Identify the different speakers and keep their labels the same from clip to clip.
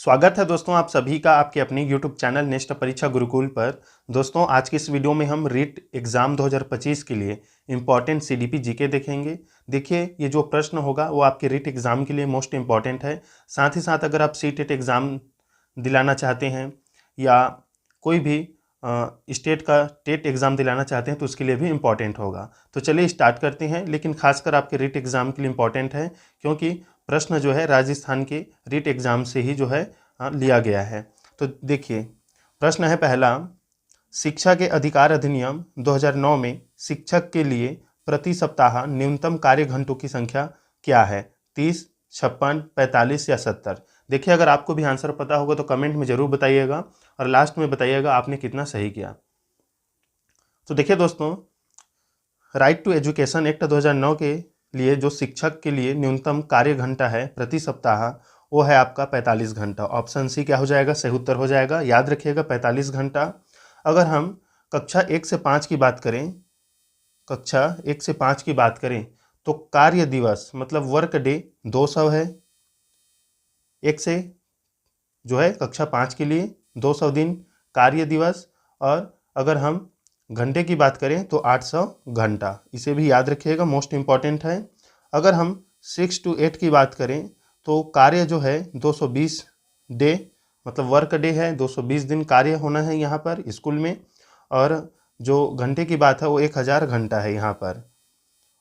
Speaker 1: स्वागत है दोस्तों आप सभी का आपके अपने YouTube चैनल नेस्ट परीक्षा गुरुकुल पर। दोस्तों आज की इस वीडियो में हम रीट एग्ज़ाम 2025 के लिए इम्पॉर्टेंट CDP जीके देखेंगे। देखिए ये जो प्रश्न होगा वो आपके रीट एग्ज़ाम के लिए मोस्ट इम्पॉर्टेंट है। साथ ही साथ अगर आप CTET एग्ज़ाम दिलाना चाहते हैं या कोई भी स्टेट का टेट एग्ज़ाम दिलाना चाहते हैं तो उसके लिए भी इम्पॉर्टेंट होगा। तो चलिए स्टार्ट करते हैं। लेकिन खासकर आपके रीट एग्ज़ाम के लिए इम्पॉर्टेंट है क्योंकि प्रश्न जो है राजस्थान के रीट एग्ज़ाम से ही जो है लिया गया है। तो देखिए प्रश्न है पहला, शिक्षा के अधिकार अधिनियम 2009 में शिक्षक के लिए प्रति सप्ताह न्यूनतम कार्य घंटों की संख्या क्या है? 30, 56, 45 या 70? देखिए अगर आपको भी आंसर पता होगा तो कमेंट में ज़रूर बताइएगा और लास्ट में बताइएगा आपने कितना सही किया। तो देखिए दोस्तों, राइट टू एजुकेशन एक्ट 2009 के लिए जो शिक्षक के लिए न्यूनतम कार्य घंटा है प्रति सप्ताह वो है आपका 45 घंटा। ऑप्शन सी क्या हो जाएगा? सही उत्तर हो जाएगा। याद रखिएगा 45 घंटा। अगर हम कक्षा 1 से 5 की बात करें, कक्षा 1 से 5 की बात करें तो कार्य दिवस मतलब वर्क डे 200 है। 1 से जो है कक्षा 5 के लिए 200 दिन कार्य दिवस। और अगर हम घंटे की बात करें तो 800 घंटा। इसे भी याद रखिएगा, मोस्ट इम्पॉर्टेंट है। अगर हम 6 to 8 की बात करें तो कार्य जो है 220 डे मतलब वर्क डे है, 220 दिन कार्य होना है यहाँ पर स्कूल में। और जो घंटे की बात है वो 1000 घंटा है यहाँ पर।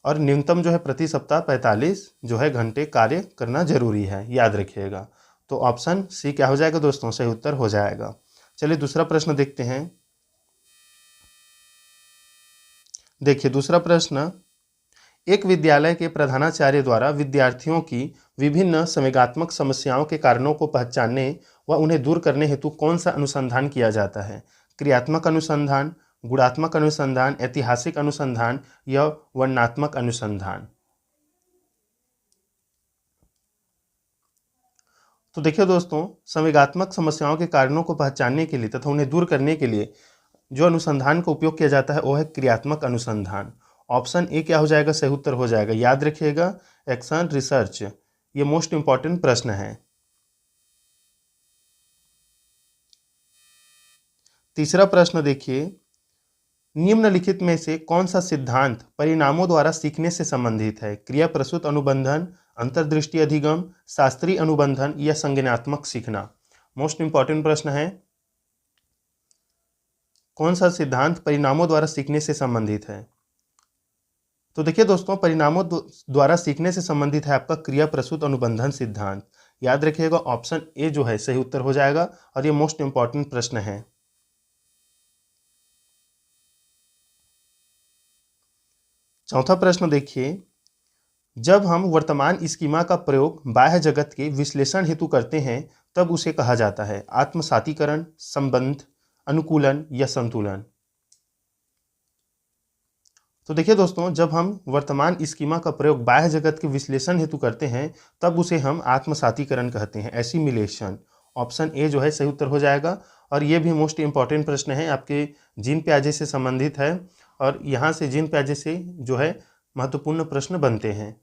Speaker 1: और न्यूनतम जो है प्रति सप्ताह 45 जो है घंटे कार्य करना जरूरी है, याद रखिएगा। तो ऑप्शन सी क्या हो जाएगा दोस्तों? सही उत्तर हो जाएगा। चलिए दूसरा प्रश्न देखते हैं। देखिए दूसरा प्रश्न, एक विद्यालय के प्रधानाचार्य द्वारा विद्यार्थियों की विभिन्न संवेगात्मक समस्याओं के कारणों को पहचानने व उन्हें दूर करने हेतु कौन सा अनुसंधान किया जाता है? क्रियात्मक अनुसंधान, गुणात्मक अनुसंधान, ऐतिहासिक अनुसंधान या वर्णनात्मक अनुसंधान? तो देखिए दोस्तों, संवेगात्मक समस्याओं के कारणों को पहचानने के लिए तथा उन्हें दूर करने के लिए जो अनुसंधान का उपयोग किया जाता है वो है क्रियात्मक अनुसंधान। ऑप्शन ए क्या हो जाएगा? सही उत्तर हो जाएगा। याद रखिएगा एक्शन रिसर्च, ये मोस्ट इंपॉर्टेंट प्रश्न है। तीसरा प्रश्न देखिए, निम्नलिखित में से कौन सा सिद्धांत परिणामों द्वारा सीखने से संबंधित है? क्रिया प्रसूत अनुबंधन, अंतर्दृष्टि अधिगम, शास्त्रीय अनुबंधन या संज्ञानात्मक सीखना? मोस्ट इंपॉर्टेंट प्रश्न है। कौन सा सिद्धांत परिणामों द्वारा सीखने से संबंधित है? तो देखिए दोस्तों, परिणामों द्वारा सीखने से संबंधित है आपका क्रिया प्रसूत अनुबंधन सिद्धांत। याद रखिएगा ऑप्शन ए जो है सही उत्तर हो जाएगा और ये मोस्ट इंपॉर्टेंट प्रश्न है। चौथा प्रश्न देखिए, जब हम वर्तमान स्कीमा का प्रयोग बाह्य जगत के विश्लेषण हेतु करते हैं तब उसे कहा जाता है आत्मसातीकरण, संबंध, अनुकूलन या संतुलन? तो देखिए दोस्तों, जब हम वर्तमान स्कीमा का प्रयोग बाह्य जगत के विश्लेषण हेतु करते हैं तब उसे हम आत्मसातीकरण कहते हैं, एसिमिलेशन। ऑप्शन ए जो है सही उत्तर हो जाएगा और ये भी मोस्ट इंपॉर्टेंट प्रश्न है, आपके जीन प्याजे से संबंधित है और यहाँ से जीन प्याजे से जो है महत्वपूर्ण प्रश्न बनते हैं।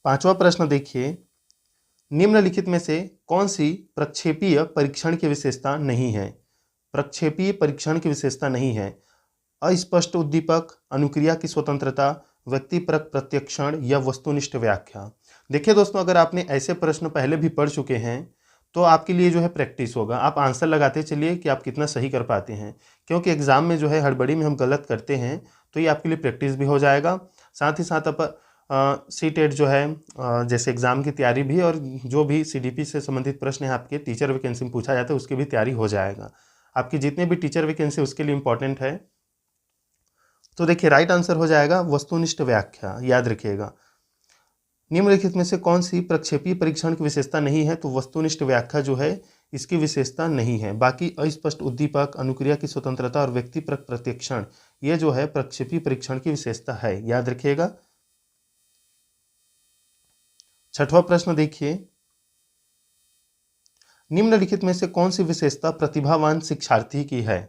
Speaker 1: पांचवा प्रश्न देखिए, निम्नलिखित में से कौन सी प्रक्षेपीय परीक्षण की विशेषता नहीं है? प्रक्षेपीय परीक्षण की विशेषता नहीं है अस्पष्ट उद्दीपक, अनुक्रिया की स्वतंत्रता, व्यक्तिपरक प्रत्यक्षण या वस्तुनिष्ठ व्याख्या? देखिए दोस्तों, अगर आपने ऐसे प्रश्न पहले भी पढ़ चुके हैं तो आपके लिए जो है प्रैक्टिस होगा। आप आंसर लगाते चलिए कि आप कितना सही कर पाते हैं, क्योंकि एग्जाम में जो है हड़बड़ी में हम गलत करते हैं तो ये आपके लिए प्रैक्टिस भी हो जाएगा। साथ ही साथ आप CTET जो है जैसे एग्ज़ाम की तैयारी भी और जो भी CDP से संबंधित प्रश्न है आपके टीचर वैकेंसी में पूछा जाता है उसकी भी तैयारी हो जाएगा। आपकी जितने भी टीचर वैकेंसी उसके लिए इंपॉर्टेंट है। तो देखिए राइट आंसर हो जाएगा वस्तुनिष्ठ व्याख्या। याद रखिएगा निम्नलिखित में से कौन सी प्रक्षेपीय परीक्षण की विशेषता नहीं है? तो वस्तुनिष्ठ व्याख्या जो है इसकी विशेषता नहीं है। बाकी अस्पष्ट उद्दीपक, अनुक्रिया की स्वतंत्रता और व्यक्तिपरक प्रत्यक्षण ये जो है प्रक्षेपीय परीक्षण की विशेषता है, याद रखिएगा। छठवां प्रश्न देखिए, निम्नलिखित में से कौन सी विशेषता प्रतिभावान शिक्षार्थी की है?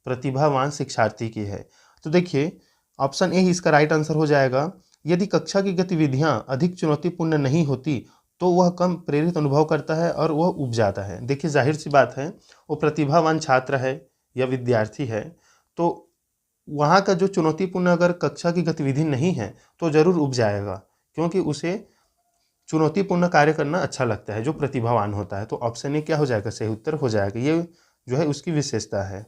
Speaker 1: प्रतिभावान शिक्षार्थी की है। तो देखिए ऑप्शन ए ही इसका राइट आंसर हो जाएगा। यदि कक्षा की गतिविधियां अधिक चुनौतीपूर्ण नहीं होती तो वह कम प्रेरित अनुभव करता है और वह ऊब जाता है। देखिए जाहिर सी बात है, वो प्रतिभावान छात्र है या विद्यार्थी है, तो वहाँ का जो चुनौतीपूर्ण अगर कक्षा की गतिविधि नहीं है तो जरूर ऊब जाएगा, क्योंकि उसे चुनौतीपूर्ण कार्य करना अच्छा लगता है, जो प्रतिभावान होता है। तो ऑप्शन ए क्या हो जाएगा, सही उत्तर हो जाएगा। ये जो है उसकी विशेषता है।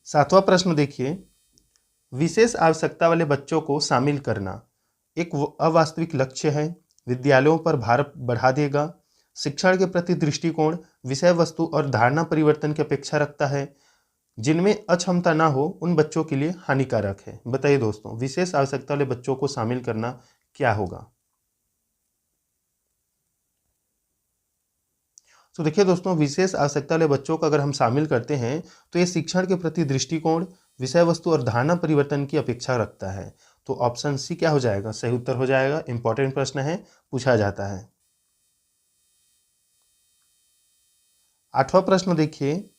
Speaker 1: 7वां प्रश्न देखिए, विशेष आवश्यकता वाले बच्चों को शामिल करना एक अवास्तविक लक्ष्य है, विद्यालयों पर भार बढ़ा देगा, शिक्षण के प्रति दृष्टिकोण विषय वस्तु और धारणा परिवर्तन की अपेक्षा रखता है, जिनमें अक्षमता ना हो उन बच्चों के लिए हानिकारक है। बताइए दोस्तों, विशेष आवश्यकता वाले बच्चों को शामिल करना क्या होगा। तो देखिए दोस्तों, विशेष आवश्यकता वाले बच्चों को अगर हम शामिल करते हैं तो ये शिक्षण के प्रति दृष्टिकोण, विषय वस्तु और धारणा परिवर्तन की अपेक्षा रखता है। तो ऑप्शन सी क्या हो जाएगा, सही उत्तर हो जाएगा। इंपॉर्टेंट प्रश्न है, पूछा जाता है। 8वां प्रश्न देखिए,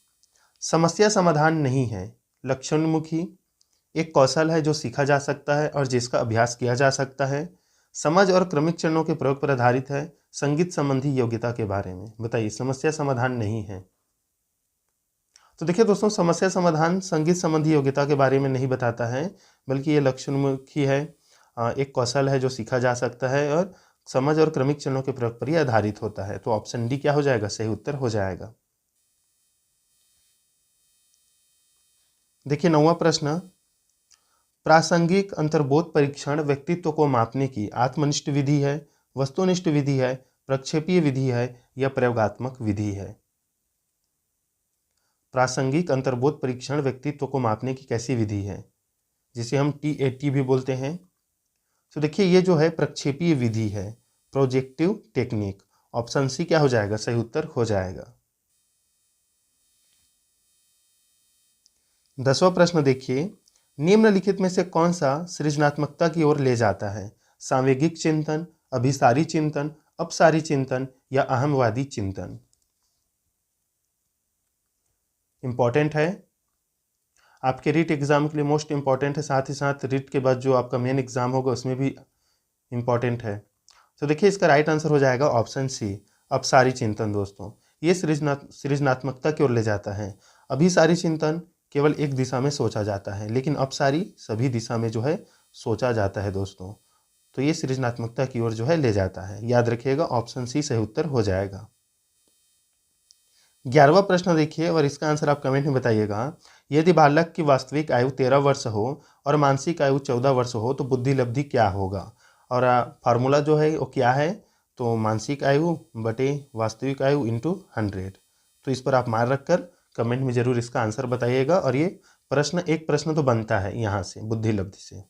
Speaker 1: समस्या समाधान नहीं है, लक्ष्योन्मुखी एक कौशल है जो सीखा जा सकता है और जिसका अभ्यास किया जा सकता है, समझ और क्रमिक चरणों के प्रयोग पर आधारित है, संगीत संबंधी योग्यता के बारे में। बताइए, समस्या समाधान नहीं है। तो देखिए दोस्तों, समस्या समाधान संगीत संबंधी योग्यता के बारे में नहीं बताता है, बल्कि ये लक्ष्योन्मुखी है, एक कौशल है जो सीखा जा सकता है और समझ और क्रमिक चरणों के प्रयोग पर ही आधारित होता है। तो ऑप्शन डी क्या हो जाएगा, सही उत्तर हो जाएगा। देखिए 9वां प्रश्न, प्रासंगिक अंतर्बोध परीक्षण व्यक्तित्व को मापने की आत्मनिष्ठ विधि है, वस्तुनिष्ठ विधि है, प्रक्षेपीय विधि है या प्रयोगात्मक विधि है। प्रासंगिक अंतर्बोध परीक्षण व्यक्तित्व को मापने की कैसी विधि है, जिसे हम TAT भी बोलते हैं। तो देखिए ये जो है प्रक्षेपीय विधि है, प्रोजेक्टिव टेक्निक। ऑप्शन सी क्या हो जाएगा, सही उत्तर हो जाएगा। 10वां प्रश्न देखिए, निम्नलिखित में से कौन सा सृजनात्मकता की ओर ले जाता है, सांवेगिक चिंतन, अभिसारी चिंतन, अपसारी चिंतन या अहमवादी चिंतन। इंपॉर्टेंट है, आपके रीट एग्जाम के लिए मोस्ट इंपॉर्टेंट है, साथ ही साथ रीट के बाद जो आपका मेन एग्जाम होगा उसमें भी इंपॉर्टेंट है। तो देखिए इसका राइट आंसर हो जाएगा ऑप्शन सी, अपसारी चिंतन। दोस्तों ये सृजनात्मकता की ओर ले जाता है। अभिसारी चिंतन केवल एक दिशा में सोचा जाता है, लेकिन अपसारी सभी दिशा में जो है सोचा जाता है दोस्तों। तो ये सृजनात्मकता की ओर जो है ले जाता है, याद रखिएगा ऑप्शन सी सही उत्तर हो जाएगा। 11वां प्रश्न देखिए और इसका आंसर आप कमेंट में बताइएगा। यदि बालक की वास्तविक आयु 13 वर्ष हो और मानसिक आयु 14 वर्ष हो तो बुद्धि लब्धि क्या होगा। और फार्मूला जो है वो क्या है, तो मानसिक आयु बटे वास्तविक आयु इंटू 100। तो इस पर आप मार रखकर कमेंट में जरूर इसका आंसर बताइएगा। और ये प्रश्न, एक प्रश्न तो बनता है यहाँ से बुद्धि लब्धि से।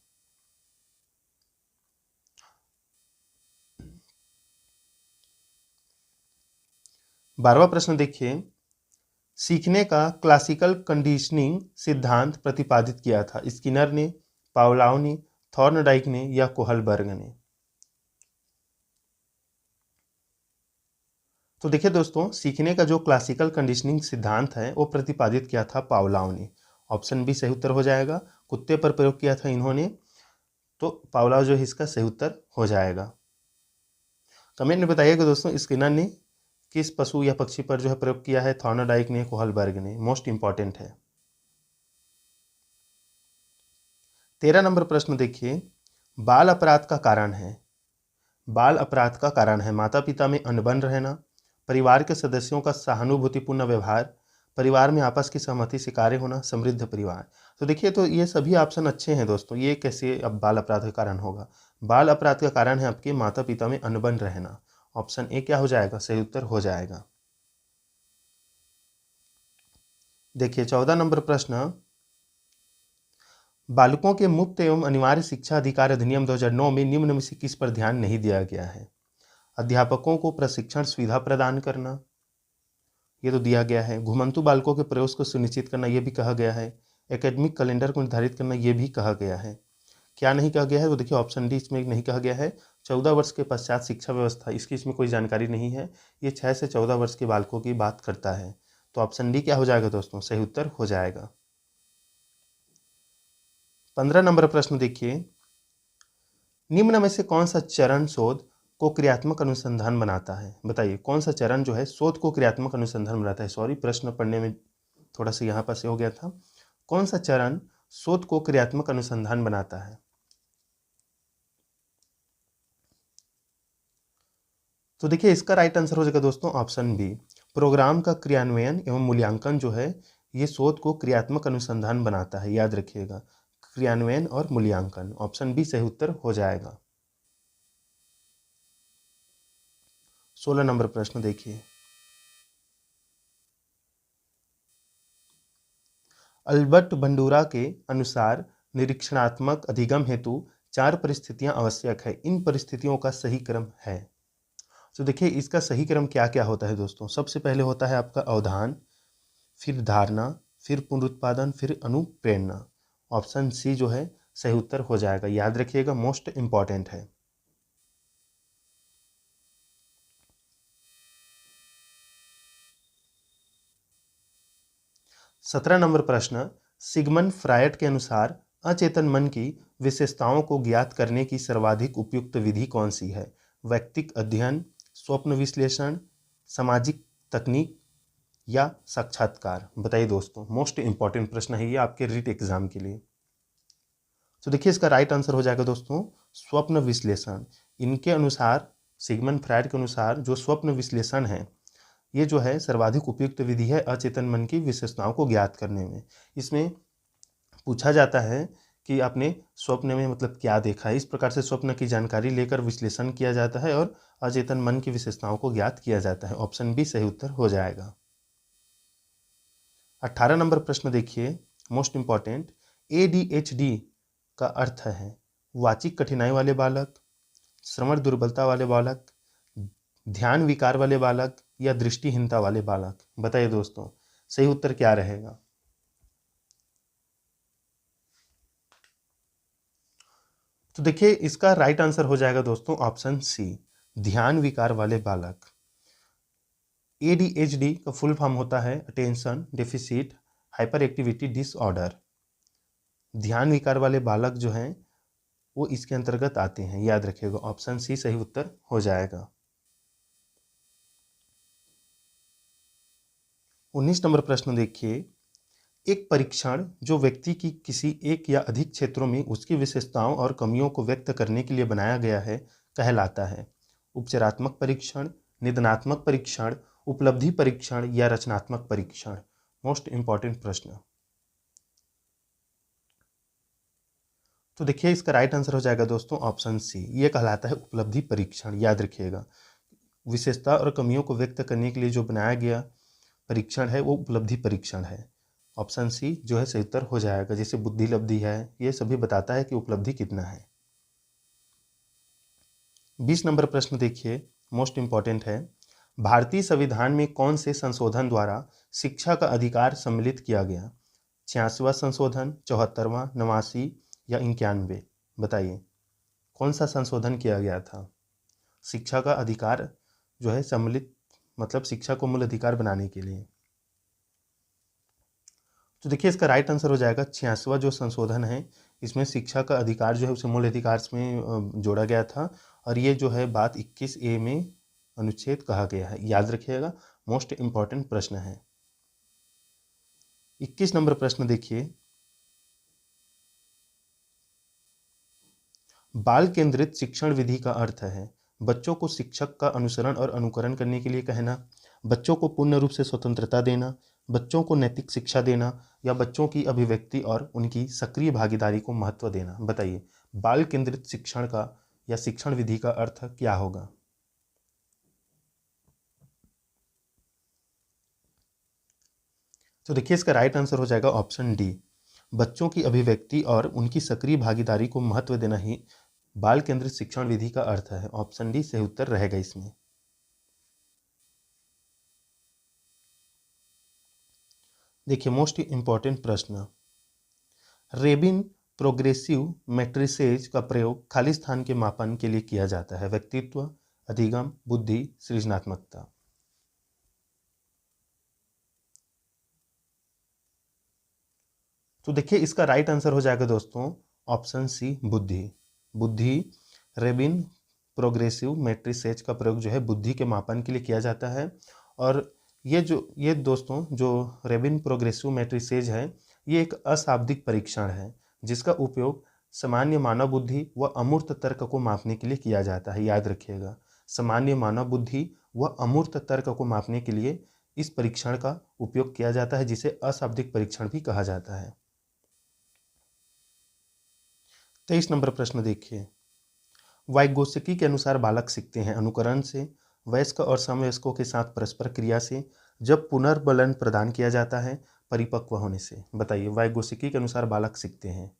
Speaker 1: 12वां प्रश्न देखिए, सीखने का क्लासिकल कंडीशनिंग सिद्धांत प्रतिपादित किया था, स्किनर ने, पावलोव ने, थॉर्नडाइक ने या कोहलबर्ग ने। तो देखिए दोस्तों, सीखने का जो क्लासिकल कंडीशनिंग सिद्धांत है वो प्रतिपादित किया था पावलोव ने। ऑप्शन बी सही उत्तर हो जाएगा। कुत्ते पर प्रयोग किया था इन्होंने, तो पावलोव जो है इसका सही उत्तर हो जाएगा। कमेंट में बताइएगा दोस्तों, स्किनर ने किस पशु या पक्षी पर जो है प्रयोग किया है, थॉर्नडाइक ने, कोहलबर्ग ने। मोस्ट इंपॉर्टेंट है। 13 नंबर प्रश्न देखिए, बाल अपराध का कारण है। बाल अपराध का कारण है माता पिता में अनबन रहना, परिवार के सदस्यों का सहानुभूतिपूर्ण व्यवहार, परिवार में आपस की सहमति से कार्य होना, समृद्ध परिवार। तो देखिए, तो ये सभी ऑप्शन अच्छे हैं दोस्तों। ये कैसे अब बाल अपराध का कारण होगा। बाल अपराध का कारण है आपके माता पिता में अनबन रहना। ऑप्शन ए क्या हो जाएगा, सही उत्तर हो जाएगा। देखिए 14 नंबर प्रश्न, बालकों के मुफ्त एवं अनिवार्य शिक्षा अधिकार अधिनियम 2009 में निम्न में से किस पर ध्यान नहीं दिया गया है। अध्यापकों को प्रशिक्षण सुविधा प्रदान करना, ये तो दिया गया है। घुमंतु बालकों के प्रवेश को सुनिश्चित करना, ये भी कहा गया है। एकेडमिक कैलेंडर को निर्धारित करना, ये भी कहा गया है। क्या नहीं कहा गया है, वो देखिए ऑप्शन डी इसमें नहीं कहा गया है। 14 वर्ष के पश्चात शिक्षा व्यवस्था, इसकी इसमें कोई जानकारी नहीं है। ये 6 से 14 वर्ष के बालकों की बात करता है। तो ऑप्शन डी क्या हो जाएगा दोस्तों, सही उत्तर हो जाएगा। 15 नंबर प्रश्न देखिए, निम्न में से कौन सा चरण शोध को क्रियात्मक अनुसंधान बनाता है? बताइए कौन सा चरण जो है शोध को क्रियात्मक अनुसंधान बनाता है। सॉरी, प्रश्न पढ़ने में थोड़ा सा यहाँ पर से हो गया था। कौन सा चरण शोध को क्रियात्मक अनुसंधान बनाता है? तो देखिए इसका राइट आंसर हो जाएगा दोस्तों ऑप्शन बी, प्रोग्राम का क्रियान्वयन एवं मूल्यांकन जो है ये शोध को क्रियात्मक अनुसंधान बनाता है। याद रखिएगा, क्रियान्वयन और मूल्यांकन, ऑप्शन बी सही उत्तर हो जाएगा। 16 नंबर प्रश्न देखिए, अल्बर्ट बंडूरा के अनुसार निरीक्षणात्मक अधिगम हेतु 4 परिस्थितियां आवश्यक है, इन परिस्थितियों का सही क्रम है। तो देखिए इसका सही क्रम क्या क्या होता है दोस्तों। सबसे पहले होता है आपका अवधान, फिर धारणा, फिर पुनरुत्पादन, फिर अनुप्रेरणा। ऑप्शन सी जो है सही उत्तर हो जाएगा। याद रखिएगा, मोस्ट इंपॉर्टेंट है। सत्रह नंबर प्रश्न, सिगमंड फ्रायड के अनुसार अचेतन मन की विशेषताओं को ज्ञात करने की सर्वाधिक उपयुक्त विधि कौन सी है? वैयक्तिक अध्ययन, स्वप्न विश्लेषण, सामाजिक तकनीक या साक्षात्कार? बताइए दोस्तों, मोस्ट इंपॉर्टेंट प्रश्न है ये आपके रीट एग्जाम के लिए। तो देखिए इसका राइट आंसर हो जाएगा दोस्तों स्वप्न विश्लेषण। इनके अनुसार, सिगमंड फ्रायड के अनुसार जो स्वप्न विश्लेषण है ये जो है सर्वाधिक उपयुक्त विधि है अचेतन मन की विशेषताओं को ज्ञात करने में। इसमें पूछा जाता है कि आपने स्वप्न में मतलब क्या देखा है। इस प्रकार से स्वप्न की जानकारी लेकर विश्लेषण किया जाता है और अचेतन मन की विशेषताओं को ज्ञात किया जाता है। ऑप्शन बी सही उत्तर हो जाएगा। 18 नंबर प्रश्न देखिए, मोस्ट इंपॉर्टेंट, ADHD का अर्थ है वाचिक कठिनाई वाले बालक, श्रवण दुर्बलता वाले बालक, ध्यान विकार वाले बालक या दृष्टिहीनता वाले बालक? बताइए दोस्तों सही उत्तर क्या रहेगा। तो देखिए इसका राइट आंसर हो जाएगा दोस्तों ऑप्शन सी, ध्यान विकार वाले बालक। ADHD का फुल फॉर्म होता है attention deficit hyper activity disorder. ध्यान विकार वाले बालक जो हैं वो इसके अंतर्गत आते हैं। याद रखिएगा, ऑप्शन सी सही उत्तर हो जाएगा। 19 नंबर प्रश्न देखिए, एक परीक्षण जो व्यक्ति की किसी एक या अधिक क्षेत्रों में उसकी विशेषताओं और कमियों को व्यक्त करने के लिए बनाया गया है कहलाता है उपचारात्मक परीक्षण, निदानात्मक परीक्षण, उपलब्धि परीक्षण या रचनात्मक परीक्षण? मोस्ट इंपॉर्टेंट प्रश्न। तो देखिए इसका राइट आंसर हो जाएगा दोस्तों ऑप्शन सी, ये कहलाता है उपलब्धि परीक्षण। याद रखिएगा, विशेषता और कमियों को व्यक्त करने के लिए जो बनाया गया परीक्षण है वो उपलब्धि परीक्षण है। ऑप्शन सी जो है सही उत्तर हो जाएगा। जैसे बुद्धि लब्धि है, ये सभी बताता है कि उपलब्धि कितना है। 20 नंबर प्रश्न देखिए, मोस्ट इंपॉर्टेंट है, भारतीय संविधान में कौन से संशोधन द्वारा शिक्षा का अधिकार सम्मिलित किया गया? 86वां संशोधन, 74वां, 89 या 91? बताइए कौन सा संशोधन किया गया था शिक्षा का अधिकार जो है सम्मिलित, मतलब शिक्षा को मूल अधिकार बनाने के लिए? तो देखिए इसका राइट आंसर हो जाएगा 86वां जो संशोधन है। इसमें शिक्षा का अधिकार जो है उसे मूल अधिकार में जोड़ा गया था और ये जो है बात 21A में अनुच्छेद कहा गया है। याद रखिएगा, मोस्ट इंपॉर्टेंट प्रश्न है। 21 नंबर प्रश्न देखिए, बाल केंद्रित शिक्षण विधि का अर्थ है बच्चों को शिक्षक का अनुसरण और अनुकरण करने के लिए कहना, बच्चों को पूर्ण रूप से स्वतंत्रता देना, बच्चों को नैतिक शिक्षा देना या बच्चों की अभिव्यक्ति और उनकी सक्रिय भागीदारी को महत्व देना? बताइए बाल केंद्रित शिक्षण का या शिक्षण विधि का अर्थ क्या होगा। तो देखिए इसका राइट आंसर हो जाएगा ऑप्शन डी, बच्चों की अभिव्यक्ति और उनकी सक्रिय भागीदारी को महत्व देना ही बाल केंद्रित शिक्षण विधि का अर्थ है। ऑप्शन डी सही उत्तर रहेगा इसमें। देखिए मोस्ट इंपॉर्टेंट प्रश्न, रेबिन प्रोग्रेसिव मैट्रिसेज का प्रयोग खाली स्थान के मापन के लिए किया जाता है? व्यक्तित्व, अधिगम, बुद्धि, सृजनात्मकता? तो देखिए इसका राइट आंसर हो जाएगा दोस्तों ऑप्शन सी बुद्धि। बुद्धि रेबिन प्रोग्रेसिव मैट्रिसेज का प्रयोग जो है बुद्धि के मापन के लिए किया जाता है। और ये दोस्तों जो रेबिन प्रोग्रेसिव मैट्रिसेज है ये एक अशाब्दिक परीक्षण है जिसका उपयोग सामान्य मानव बुद्धि व अमूर्त तर्क को मापने के लिए किया जाता है। याद रखिएगा, सामान्य मानव बुद्धि व अमूर्त तर्क को मापने के लिए इस परीक्षण का उपयोग किया जाता है जिसे अशाब्दिक परीक्षण भी कहा जाता है। 23 नंबर प्रश्न देखिए। वाइगोत्स्की के अनुसार बालक सीखते हैं अनुकरण से, वयस्क और समवयस्कों के साथ परस्पर क्रिया से, जब पुनर्बलन प्रदान किया जाता है, परिपक्व होने से। बताइए, वाइगोत्स्की के अनुसार बालक सीखते हैं।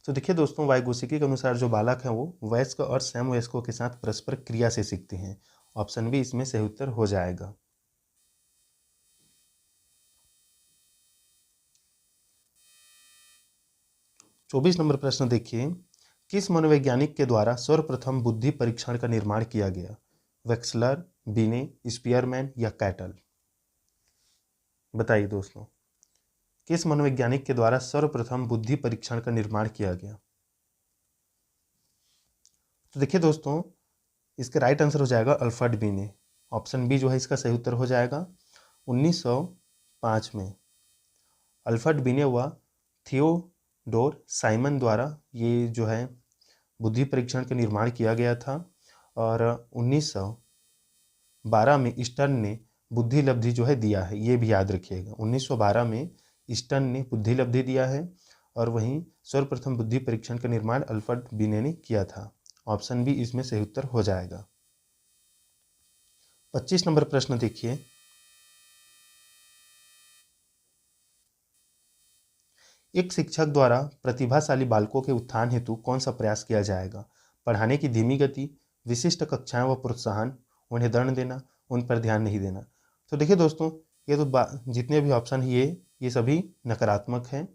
Speaker 1: तो देखिए दोस्तों, वाइगोत्स्की के अनुसार जो बालक है वो वयस्क और समवयस्कों के साथ परस्पर क्रिया से सीखते हैं। ऑप्शन बी इसमें सही उत्तर हो जाएगा। 24 नंबर प्रश्न देखिए। किस मनोवैज्ञानिक के द्वारा सर्वप्रथम बुद्धि परीक्षण का निर्माण किया गया? वेक्सलर, बिने, स्पीयरमैन या कैटल? बताइए दोस्तों, किस मनोवैज्ञानिक के द्वारा सर्वप्रथम बुद्धि परीक्षण का निर्माण किया गया? तो देखिए दोस्तों, इसका राइट आंसर हो जाएगा अल्फ्रेड बिने। ऑप्शन बी जो है इसका सही उत्तर हो जाएगा। 1905 में अल्फ्रेड बिने व थियोडोर साइमन द्वारा ये जो है बुद्धि परीक्षण का निर्माण किया गया था। और 1912 में स्टर्न ने बुद्धि लब्धि जो है दिया है, ये भी याद रखिएगा। 1912 में स्टर्न ने बुद्धि लब्धि दिया है और वहीं सर्वप्रथम बुद्धि परीक्षण का निर्माण अल्फ्रेड बिने ने किया था। ऑप्शन बी इसमें सही उत्तर हो जाएगा। 25 नंबर प्रश्न देखिए। एक शिक्षक द्वारा प्रतिभाशाली बालकों के उत्थान हेतु कौन सा प्रयास किया जाएगा? पढ़ाने की धीमी गति, विशिष्ट कक्षाएं व प्रोत्साहन, उन्हें दंड देना, उन पर ध्यान नहीं देना। तो देखिए दोस्तों, ये तो जितने भी ऑप्शन है ये सभी नकारात्मक हैं।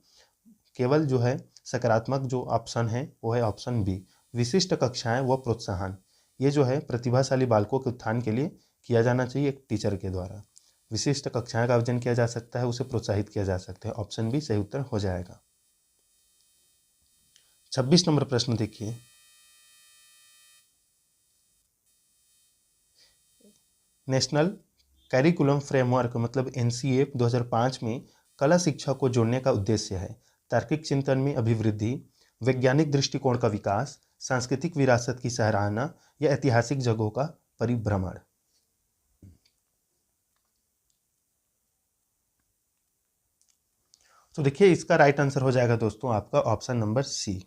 Speaker 1: केवल जो है सकारात्मक जो ऑप्शन है वो है ऑप्शन बी, विशिष्ट कक्षाएं व प्रोत्साहन। ये जो है प्रतिभाशाली बालकों के उत्थान के लिए किया जाना चाहिए एक टीचर के द्वारा। विशिष्ट कक्षाएं का आयोजन किया जा सकता है, उसे प्रोत्साहित किया जा सकता है। ऑप्शन बी सही उत्तर हो जाएगा। 26 नंबर प्रश्न देखिए। नेशनल कैरिकुलम फ्रेमवर्क मतलब एनसीए 2005 में कला शिक्षा को जोड़ने का उद्देश्य है तार्किक चिंतन में अभिवृद्धि, वैज्ञानिक दृष्टिकोण का विकास, सांस्कृतिक विरासत की सराहना या ऐतिहासिक जगहों का परिभ्रमण। तो देखिए, इसका राइट आंसर हो जाएगा दोस्तों आपका ऑप्शन नंबर सी,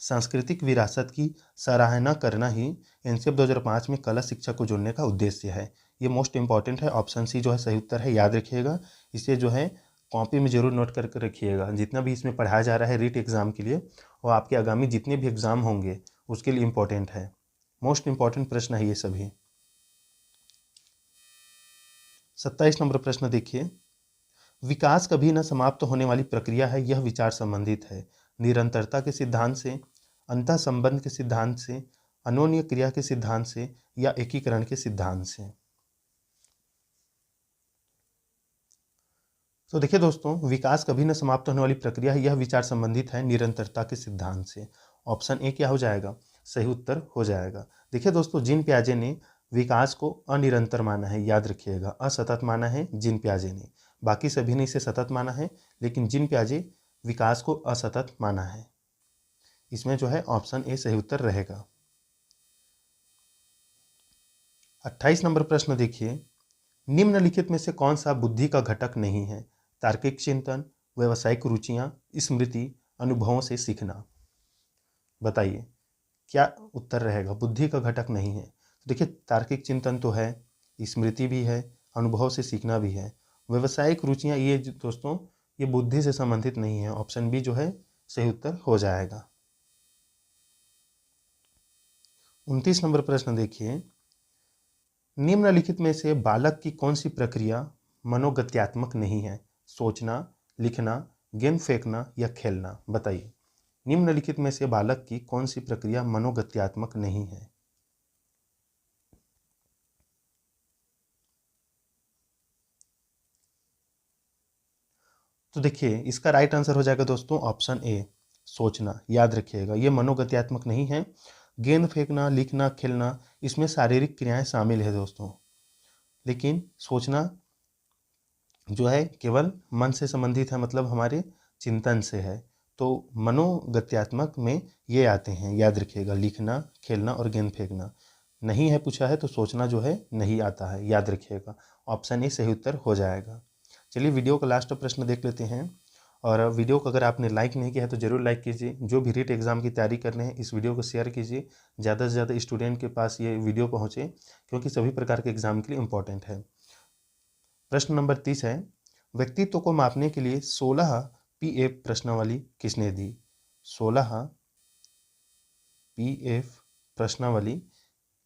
Speaker 1: सांस्कृतिक विरासत की सराहना करना ही एनसीएफ 2005 में कला शिक्षा को जोड़ने का उद्देश्य है। ये मोस्ट इंपॉर्टेंट है। ऑप्शन सी जो है सही उत्तर है, याद रखिएगा। इसे जो है कॉपी में जरूर नोट करके रखिएगा। जितना भी इसमें पढ़ाया जा रहा है रीट एग्जाम के लिए और आपके आगामी जितने भी एग्जाम होंगे उसके लिए इंपॉर्टेंट है। मोस्ट इंपॉर्टेंट प्रश्न है ये सभी। 27 नंबर प्रश्न देखिए। विकास कभी न समाप्त होने वाली प्रक्रिया है, यह विचार संबंधित है निरंतरता के सिद्धांत से, अंतः संबंध के सिद्धांत से, अन्योन्य क्रिया के सिद्धांत से या एकीकरण के सिद्धांत से। तो देखिए दोस्तों, विकास कभी न समाप्त होने वाली प्रक्रिया है, यह विचार संबंधित है निरंतरता के सिद्धांत से। ऑप्शन ए क्या हो जाएगा? सही उत्तर हो जाएगा। देखिए दोस्तों, जीन पियाजे ने विकास को अनिरंतर माना है, याद रखिएगा। असतत माना है जीन पियाजे ने, बाकी सभी ने इसे सतत माना है, लेकिन जीन पियाजे विकास को असतत माना है। इसमें जो है ऑप्शन ए सही उत्तर रहेगा। 28 नंबर प्रश्न देखिए। निम्नलिखित में से कौन सा बुद्धि का घटक नहीं है? तार्किक चिंतन, व्यावसायिक रुचियां, स्मृति, अनुभवों से सीखना। बताइए क्या उत्तर रहेगा? बुद्धि का घटक नहीं है। देखिए, तार्किक चिंतन तो है, स्मृति भी है, अनुभव से सीखना भी है। व्यावसायिक रुचियां ये दोस्तों ये बुद्धि से संबंधित नहीं है। ऑप्शन बी जो है सही उत्तर हो जाएगा। 29 नंबर प्रश्न देखिए। निम्नलिखित में से बालक की कौन सी प्रक्रिया मनोगत्यात्मक नहीं है? सोचना, लिखना, गेंद फेंकना या खेलना। बताइए निम्नलिखित में से बालक की कौन सी प्रक्रिया मनोगत्यात्मक नहीं है? तो देखिए इसका राइट आंसर हो जाएगा दोस्तों ऑप्शन ए, सोचना। याद रखिएगा ये मनोगत्यात्मक नहीं है। गेंद फेंकना, लिखना, खेलना, इसमें शारीरिक क्रियाएं शामिल है दोस्तों, लेकिन सोचना जो है केवल मन से संबंधित है, मतलब हमारे चिंतन से है। तो मनोगत्यात्मक में ये आते हैं, याद रखिएगा, लिखना, खेलना और गेंद फेंकना। नहीं है पूछा है तो सोचना जो है नहीं आता है, याद रखिएगा। ऑप्शन ए सही उत्तर हो जाएगा। चलिए वीडियो का लास्ट प्रश्न देख लेते हैं। और वीडियो को अगर आपने लाइक नहीं किया है तो ज़रूर लाइक कीजिए। जो भी रीट एग्ज़ाम की तैयारी कर रहे हैं इस वीडियो को शेयर कीजिए, ज़्यादा से ज़्यादा स्टूडेंट के पास ये वीडियो पहुँचे, क्योंकि सभी प्रकार के एग्ज़ाम के लिए इम्पोर्टेंट है। प्रश्न नंबर 30 है, व्यक्तित्व को मापने के लिए 16 पीएफ प्रश्नावली किसने दी? 16 पीएफ प्रश्नावली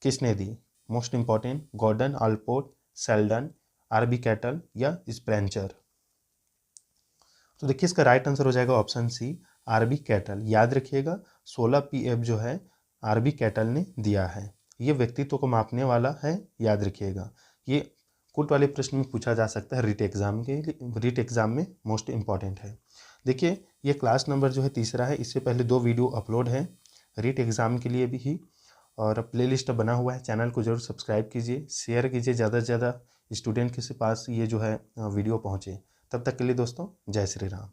Speaker 1: किसने दी? Most important, Gordon, Allport, Sheldon, RB Cattell या स्प्रेंचर? तो देखिए इसका राइट आंसर हो जाएगा ऑप्शन सी, आरबी कैटल। याद रखिएगा 16 पीएफ जो है आरबी कैटल ने दिया है। ये व्यक्तित्व को मापने वाला है, याद रखिएगा। ये कुट वाले प्रश्न में पूछा जा सकता है रीट एग्जाम के लिए, रीट एग्जाम में मोस्ट इंपॉर्टेंट है। देखिए ये क्लास नंबर जो है तीसरा है, इससे पहले 2 वीडियो अपलोड है रीट एग्ज़ाम के लिए भी ही, और प्लेलिस्ट बना हुआ है। चैनल को जरूर सब्सक्राइब कीजिए, शेयर कीजिए, ज़्यादा से ज़्यादा स्टूडेंट के पास ये जो है वीडियो पहुँचे। तब तक के लिए दोस्तों जय श्री राम।